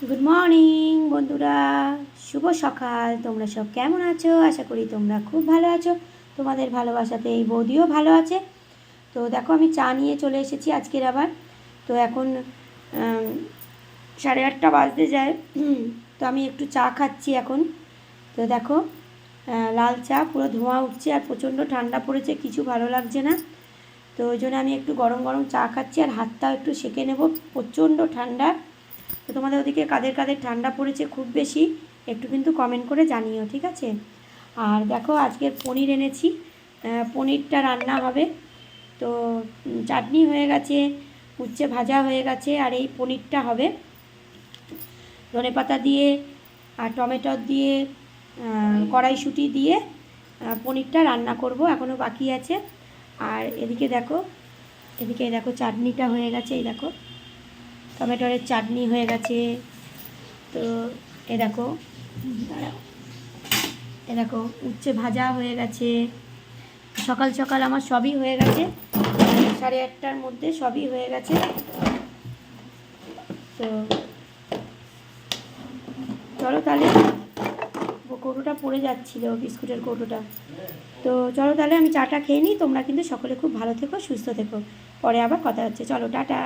Good morning বন্ধুরা, শুভ সকাল। তোমরা সব কেমন আছো? আশা করি তোমরা খুব ভালো আছো। তোমাদের ভালোবাসাতে এই বৌদিও ভালো আছে। তো দেখো, আমি চা নিয়ে চলে এসেছি আজকের আবার। তো এখন 8:30 বাজতে যায়। তো আমি একটু চা খাচ্ছি এখন। তো দেখো, লাল চা, পুরো ধোঁয়া উঠছে আর প্রচণ্ড ঠান্ডা পড়েছে, কিছু ভালো লাগছে না। তো ওই জন্য আমি একটু গরম গরম চা খাচ্ছি আর হাতটাও একটু সেঁকে নেব, প্রচণ্ড ঠান্ডা। তো তোমাদের ওদিকে কাদের কাদের ঠান্ডা পড়েছে খুব বেশি, একটু কিন্তু কমেন্ট করে জানিও, ঠিক আছে? আর দেখো, আজকে পনির এনেছি, পনিরটা রান্না হবে। তো চাটনি হয়ে গেছে, উচ্ছে ভাজা হয়ে গেছে, আর এই পনিরটা হবে ধনেপাতা দিয়ে আর টমেটো দিয়ে, কড়াইশুঁটি দিয়ে পনিরটা রান্না করব, এখনও বাকি আছে। আর এদিকে দেখো চাটনিটা হয়ে গেছে, এই দেখো টমেটোর চাটনি হয়ে গেছে। তো দেখো, দেখো উচ্ছে ভাজা হয়ে গেছে। সকাল সকাল আমার সবই হয়ে গেছে, 8:30টার মধ্যে সবই হয়ে গেছে। তো চলো তাহলে, কৌটোটা পড়ে যাচ্ছিল, বিস্কুটের কৌটোটা। তো চলো তাহলে আমি চাটা খেয়ে নিই। তোমরা কিন্তু সকলে খুব ভালো থেকো, সুস্থ থেকো। পরে আবার কথা হচ্ছে, চলো টাটা।